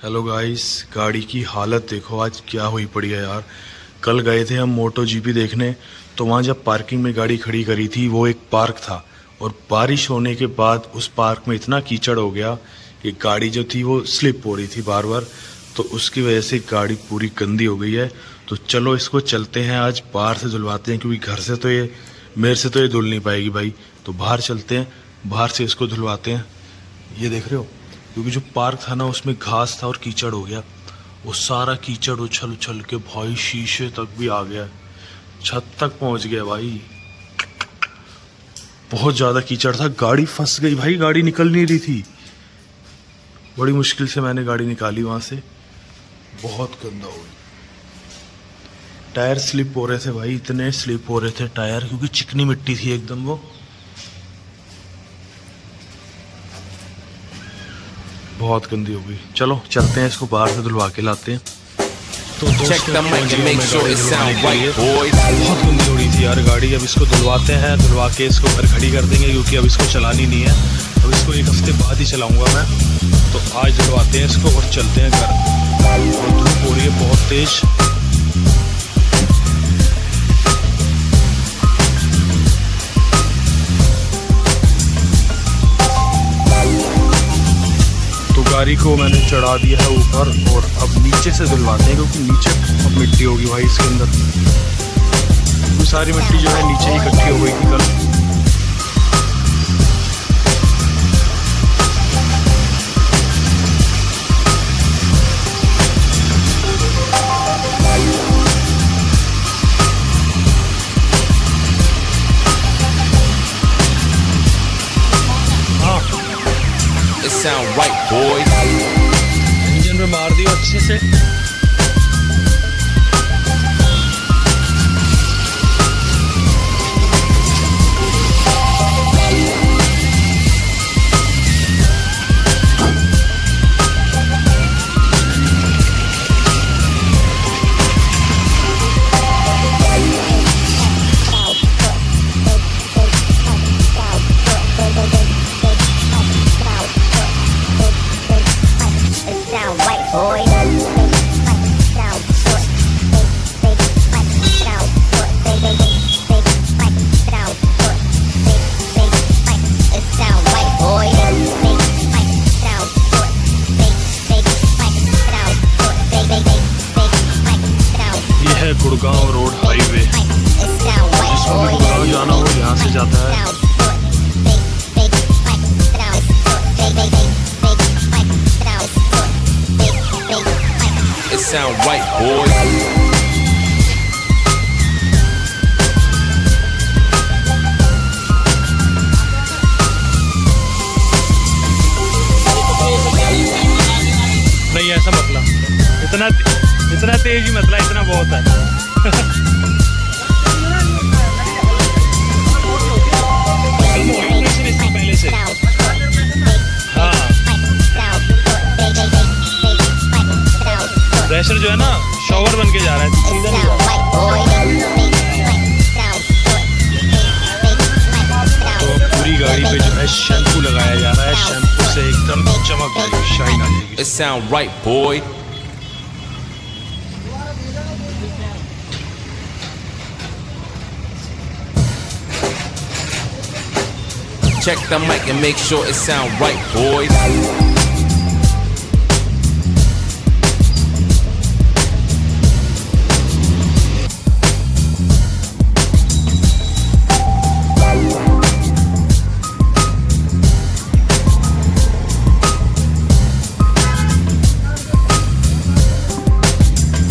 Hello guys, गाड़ी की हालत देखो आज क्या हुई पड़ी है यार। कल गए थे हम मोटो जीपी देखने, तो वहाँ जब पार्किंग में गाड़ी खड़ी करी थी वो एक पार्क था, और बारिश होने के बाद उस पार्क में इतना कीचड़ हो गया कि गाड़ी जो थी वो स्लिप हो रही थी बार बार। तो उसकी वजह से गाड़ी पूरी गंदी हो गई है। तो चलो इसको चलते हैं आज बाहर से धुलवाते हैं, क्योंकि घर से तो ये मेरे से तो ये धुल नहीं पाएगी भाई। तो बाहर चलते हैं, बाहर से इसको धुलवाते हैं। ये देख रहे हो, क्योंकि जो पार्क था ना उसमें घास था और कीचड़ हो गया। वो सारा कीचड़ उछल उछल के भाई शीशे तक भी आ गया, छत तक पहुंच गया भाई। बहुत ज़्यादा कीचड़ था, गाड़ी फंस गई भाई, गाड़ी निकल नहीं रही थी। बड़ी मुश्किल से मैंने गाड़ी निकाली वहाँ से, बहुत गंदा हो गई। टायर स्लिप हो रहे थे भाई, इतने स्लिप हो रहे थे टायर, क्योंकि चिकनी मिट्टी थी एकदम वो। बहुत गंदी हो गई। चलो चलते हैं, इसको बाहर से धुलवा के लाते हैं। तो दोस्तों बहुत गंदी हो रही थी यार गाड़ी। अब इसको धुलवाते हैं, धुलवा के इसको घर खड़ी कर देंगे, क्योंकि अब इसको चलानी नहीं है। अब इसको एक हफ्ते बाद ही चलाऊंगा मैं। तो आज धुलवाते हैं इसको और चलते हैं घर। और धूप हो रही है बहुत तेज। गाड़ी को मैंने चढ़ा दिया है ऊपर, और अब नीचे से धुलवाते हैं, क्योंकि नीचे अब मिट्टी होगी भाई इसके अंदर। वो सारी मिट्टी जो है नीचे ही इकट्ठी हो गई थी कल। Sound right, boy. इंजन पे मार दियो अच्छे से। गुड़गांव रोड हाईवे, जिसको भी गुड़गांव जाना हो यहाँ से जाता है। It sound right, boy. नहीं ऐसा मतला, इतना तेज ही मतला, इतना बहुत है। पहले से हाँ, प्रेशर जो है ना शॉवर बन के जा रहा है, सीधा नहीं जा रहा। तो पूरी गाड़ी पे जो है शैम्पू लगाया जा रहा है, शैम्पू से एकदम चमक जाएगी, शाइन आ जाएगी। It sound right, boy. Check the mic and make sure it sound right, boys.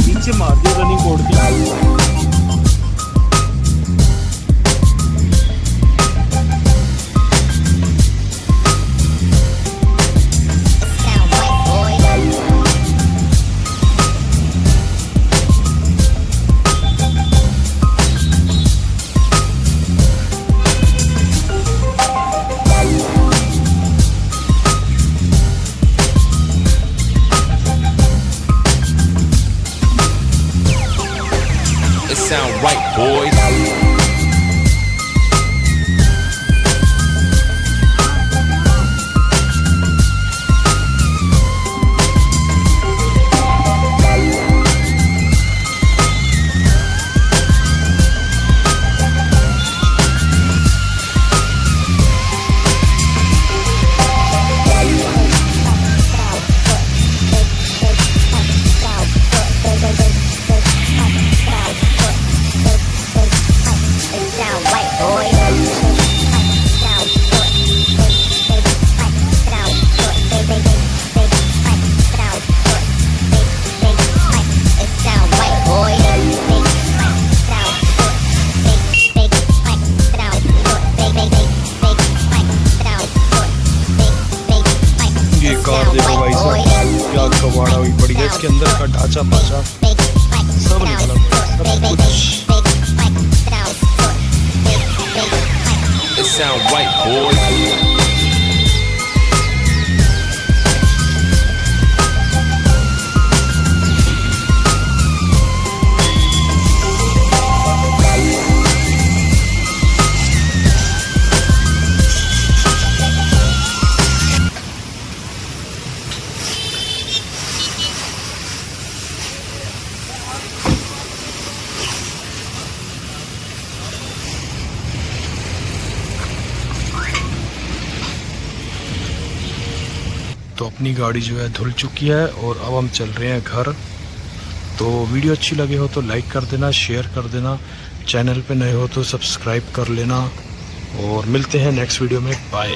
नीचे मार दिया रनिंग बोर्ड की। Sound right, boys. क्या कबाड़ा हुई पड़ी है। इसके अंदर का ढांचा पाचा सब निकला पड़ा है, सब कुछ। It sound right, boys. तो अपनी गाड़ी जो है धुल चुकी है और अब हम चल रहे हैं घर। तो वीडियो अच्छी लगे हो तो लाइक कर देना, शेयर कर देना, चैनल पे नए हो तो सब्सक्राइब कर लेना और मिलते हैं नेक्स्ट वीडियो में। बाय।